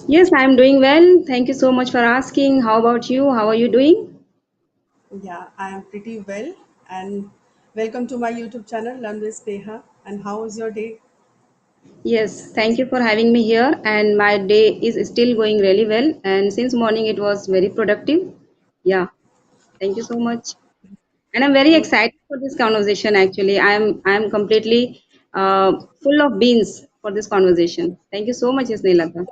Yes, I'm doing well. Thank you so much for asking. How about you? How are you doing? Yeah, I am pretty well. And welcome to my YouTube channel, Learn with Neha. And how was your day? Yes, thank you for having me here. And my day is still going really well. And since morning it was very productive. Yeah, thank you so much. And I'm very Oh, excited for this conversation actually. I'm completely full of beans for this conversation. Thank you so much, Isnailata.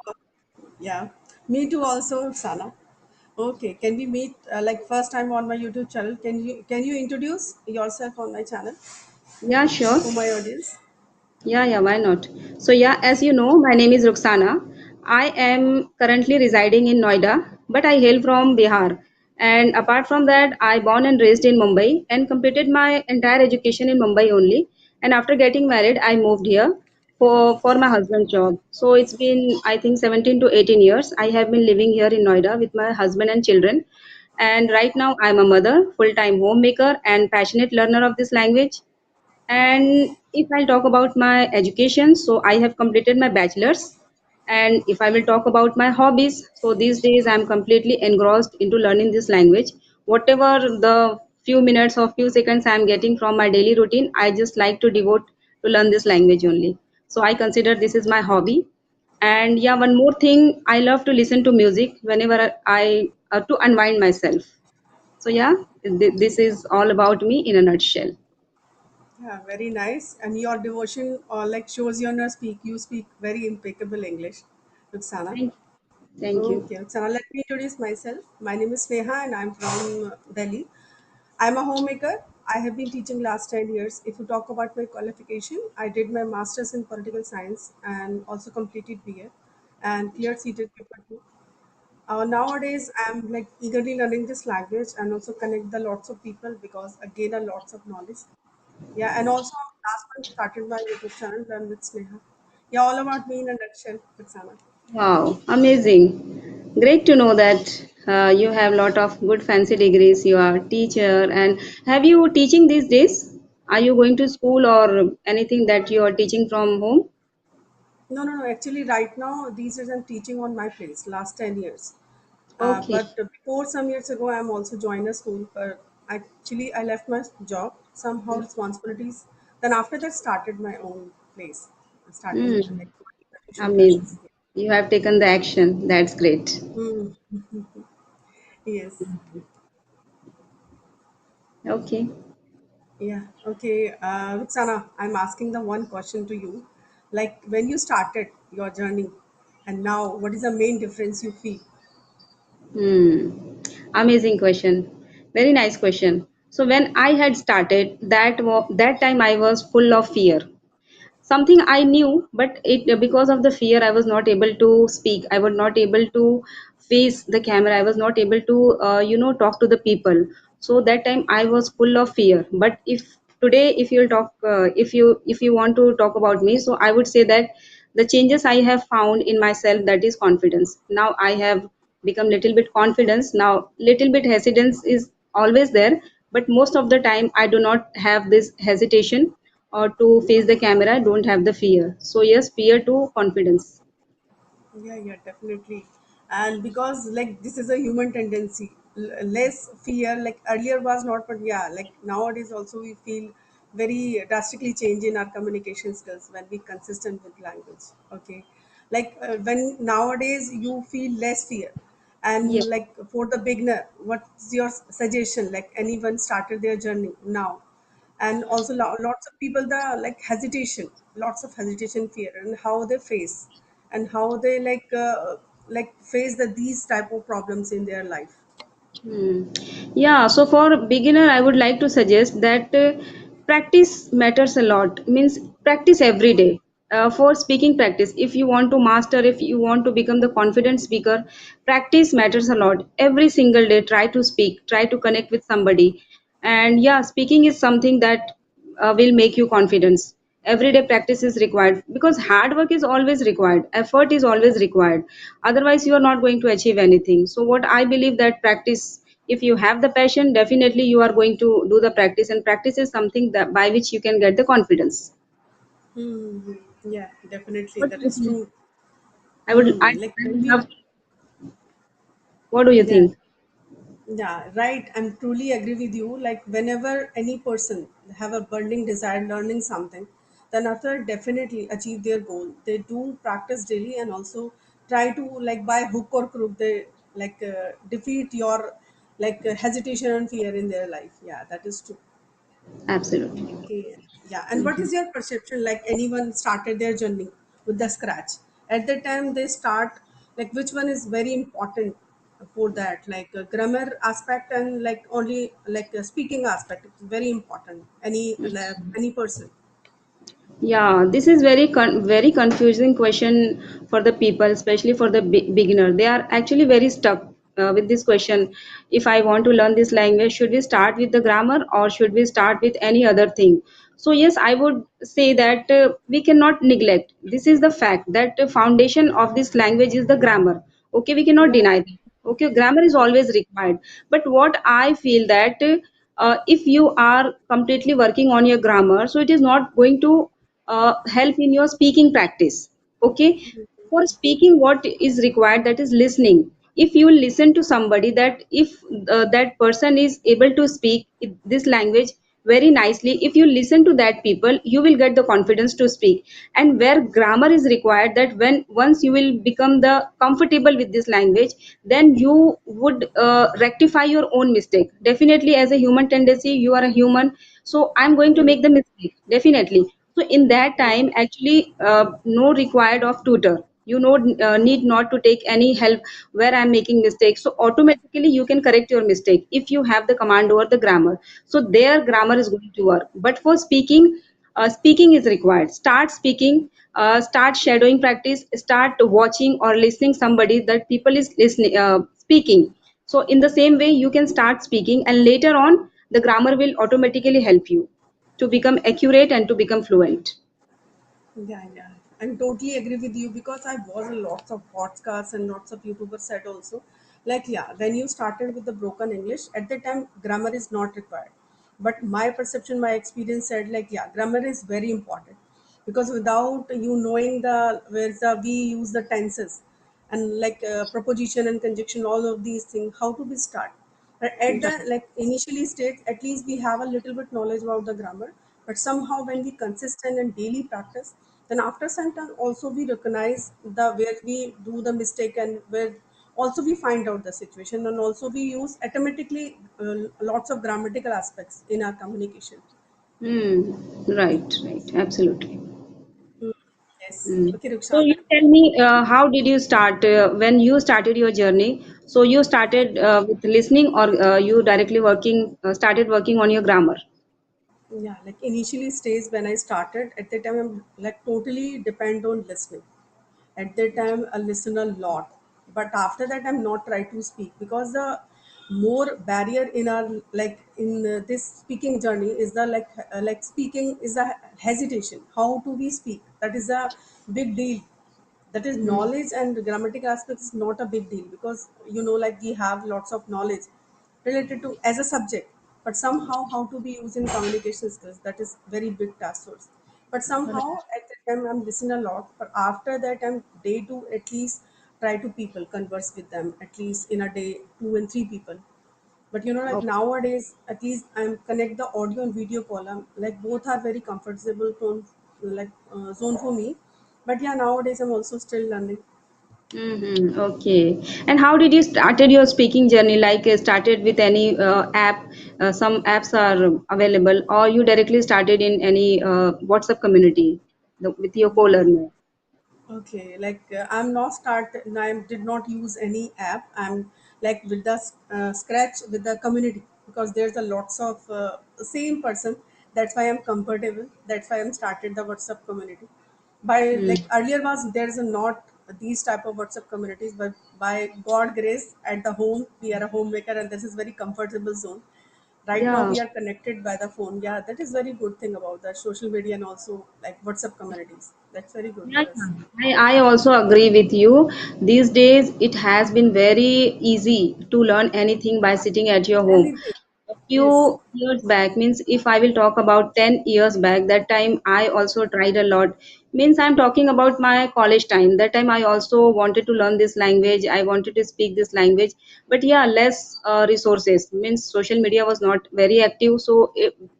yeah. Me too, also, Sana. Okay, can we meet like first time on my YouTube channel? Can you introduce yourself on my channel Yeah, sure. for my audience? Yeah, why not? So, yeah, as you know, my name is Ruxana. I am currently residing in Noida, but I hail from Bihar. And apart from that, I born and raised in Mumbai and completed my entire education in Mumbai only. And after getting married, I moved here for my husband's job. So it's been, I think, 17 to 18 years. I have been living here in Noida with my husband and children. And right now, I'm a mother, full-time homemaker, and passionate learner of this language. And if I'll talk about my education, so I have completed my bachelor's. And if I will talk about my hobbies, so these days I'm completely engrossed into learning this language. Whatever the few minutes or few seconds I'm getting from my daily routine, I just like to devote to learn this language only. So I consider this is my hobby. And yeah, one more thing, I love to listen to music whenever I to unwind myself. So yeah, this is all about me in a nutshell. Yeah, very nice. And your devotion like shows you speak very impeccable English, Ruxana. Thank Thank you. Okay, Ruxana, let me introduce myself. My name is Neha and I'm from Delhi. I'm a homemaker. I have been teaching last 10 years. If you talk about my qualification, I did my master's in political science and also completed BA and cleared seated paper too. Nowadays, I'm like eagerly learning this language and also connect the lots of people because I gain a lots of knowledge. Yeah, and also last month started my YouTube channel, Learn with Sneha. Yeah, all about me in a nutshell, Roxana. Wow, amazing. Great to know that you have a lot of good fancy degrees. You are teacher and have you teaching these days? Are you going to school or anything that you are teaching from home? No. Actually, right now, these days I'm teaching on my place, last 10 years. Okay. But before some years ago, I'm also joined a school. But actually, I left my job, somehow responsibilities. Then after that, started my own place. Starting Hmm. like tuition classes. Amazing. You have taken the action. That's great. Hmm. Yes. Okay. Yeah. Okay. Ruxana, I'm asking the one question to you. Like when you started your journey and now, what is the main difference you feel? Hmm. Amazing question. Very nice question. So when I had started, that time I was full of fear. Something I knew, but it because of the fear I was not able to speak. I was not able to face the camera. I was not able to talk to the people. So that time I was full of fear. But if today, if you'll talk if you want to talk about me, so I would say that the changes I have found in myself, that is confidence. Now I have become little bit confidence. Now little bit hesitance is always there, but most of the time I do not have this hesitation or to face the camera. Don't have the fear. So yes, fear to confidence. Yeah, definitely. And because like this is a human tendency, less fear. Like earlier was not, but yeah, like nowadays also we feel very drastically change in our communication skills when we consistent with language. Okay, like when nowadays you feel less fear, Yeah. and like for the beginner, what's your suggestion? Like anyone started their journey now, and also lots of people the like hesitation, lots of hesitation, fear, and how they face and how they like face these type of problems in their life. Hmm. Yeah, so for beginner, I would like to suggest that practice matters a lot. Means practice every day. For speaking practice, if you want to master, if you want to become the confident speaker, practice matters a lot. Every single day, try to speak, try to connect with somebody. And yeah, speaking is something that will make you confidence. Everyday practice is required because hard work is always required, effort is always required. Otherwise you are not going to achieve anything. So what I believe, that practice, if you have the passion, definitely you are going to do the practice, and practice is something that by which you can get the confidence. Hmm. Yeah, definitely, What that do you is think? true. Like I when would we, love. What do you yeah, think? yeah, right. I'm truly agree with you. Like whenever any person have a burning desire learning something, then after definitely achieve their goal. They do practice daily and also try to like by hook or crook they like defeat your like hesitation and fear in their life. Yeah, that is true. Absolutely. Okay. Yeah. And what is your perception? Like anyone started their journey with the scratch. At the time they start, like which one is very important for that? Like grammar aspect and like only like a speaking aspect. It's very important. Any person. Yeah, this is very confusing question for the people, especially for the beginner. They are actually very stuck with this question. If I want to learn this language, should we start with the grammar or should we start with any other thing? So yes, I would say that we cannot neglect. This is the fact that the foundation of this language is the grammar. Okay, we cannot Right. deny that. Okay, grammar is always required. But what I feel that if you are completely working on your grammar, so it is not going to help in your speaking practice. Okay, for speaking, what is required, that is listening. If you listen to somebody, that if that person is able to speak this language very nicely, if you listen to that people, you will get the confidence to speak. And where grammar is required, that when once you will become the comfortable with this language, then you would rectify your own mistake. Definitely, as a human tendency, you are a human, so I'm going to make the mistake, definitely. So in that time, actually, no required of tutor. You know, need not to take any help where I'm making mistakes. So automatically you can correct your mistake if you have the command over the grammar. So their grammar is going to work. But for speaking, speaking is required. Start speaking. Start shadowing practice. Start watching or listening somebody that people is listening, speaking. So in the same way, you can start speaking, and later on, the grammar will automatically help you to become accurate and to become fluent. Yeah, yeah. I'm totally agree with you because I was in lots of podcasts and lots of YouTubers said also, like, yeah, when you started with the broken English, at the time, grammar is not required. But my perception, my experience said, like, yeah, grammar is very important because without you knowing the where the we use the tenses and like proposition and conjunction, all of these things, how to be start. But at the Right. like initially stage, at least we have a little bit knowledge about the grammar. But somehow when we consistent and daily practice, then after some time also we recognize the where we do the mistake and where also we find out the situation and also we use automatically lots of grammatical aspects in our communication. Right, right, absolutely. Mm. Yes. Mm. Okay, So Ruksana. you tell me, how did you start when you started your journey? So you started with listening, or you directly started working on your grammar? Yeah, like initially stage when I started, at the time I'm like totally depend on listening. At that time I listen a lot, but after that I'm not try to speak because the more barrier in our like in this speaking journey is the like speaking is a hesitation. How to we speak? That is a big deal. That is Mm. knowledge and grammatical aspects is not a big deal because you know like we have lots of knowledge related to as a subject, but somehow how to be used in communication skills, that is very big task source. But somehow at the time I'm listening a lot, but after that I'm day to at least try to people converse with them at least in a day 2 and 3 people. But you know like Okay. nowadays at least I'm connect the audio and video call. I'm like both are very comfortable tone like zone for me. But yeah, nowadays I'm also still learning. Okay. And how did you started your speaking journey? Like started with any app? Some apps are available, or you directly started in any WhatsApp community with your co-learner? Okay, like I'm not start. I did not use any app. I'm like with the scratch with the community because there's a lots of same person. That's why I'm comfortable. That's why I'm started the WhatsApp community. By Mm. like earlier was there's a not these type of WhatsApp communities, but by God grace at the home we are a homemaker and this is very comfortable zone. Right now Yeah. we are connected by the phone. Yeah, that is very good thing about that social media and also like WhatsApp communities. That's very good Yeah, for us. I also agree with you. These days, it has been very easy to learn anything by sitting at your home. Anything. A Yes. few years back, means if I will talk about 10 years back, that time I also tried a lot. Means I'm talking about my college time. That time I also wanted to learn this language. I wanted to speak this language, but yeah, less resources. Means social media was not very active, so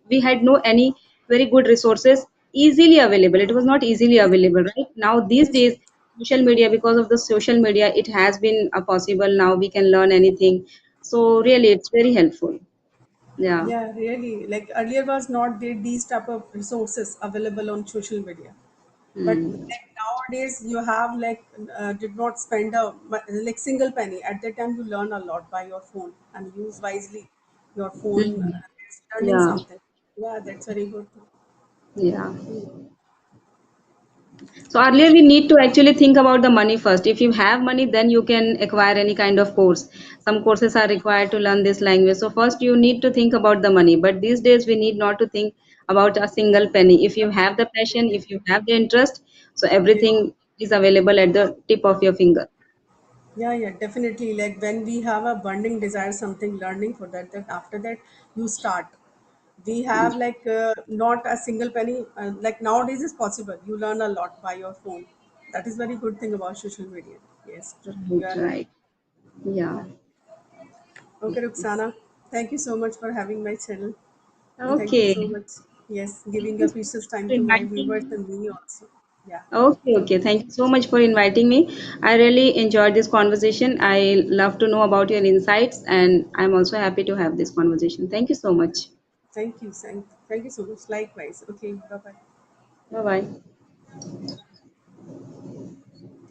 we had no any very good resources easily available. It was not easily available, right? Now these Yes, days, social media, because of the social media, it has been possible. Now we can learn anything. So really, it's very helpful. Yeah. yeah, really. Like earlier was not there these type of resources available on social media. But Hmm. like nowadays, you have like did not spend a like single penny. At that time, you learn a lot by your phone and use wisely your phone. Hmm. It's learning Yeah. something. Yeah, that's very good. Yeah. So earlier we need to actually think about the money first. If you have money, then you can acquire any kind of course. Some courses are required to learn this language. So first you need to think about the money. But these days we need not to think about a single penny. If you have the passion, if you have the interest, so Yes. everything is available at the tip of your finger. Yeah, yeah, definitely. Like when we have a burning desire, something learning for that, that after that you start. We have like not a single penny. Like nowadays is possible. You learn a lot by your phone. That is very good thing about social media. Yes, you Right, are right. right. Yeah. Yeah. Okay, Ruxana. Thank you so much for having my channel, and thank you Okay. so much. Yes, Thank giving you a so precious much time for to my inviting viewers me. and me also. Yeah. Okay, okay. Thank you so much for inviting me. I really enjoyed this conversation. I love to know about your insights, and I'm also happy to have this conversation. Thank you so much. Thank you. Thank you so much. Likewise. Okay. Bye bye. Bye bye.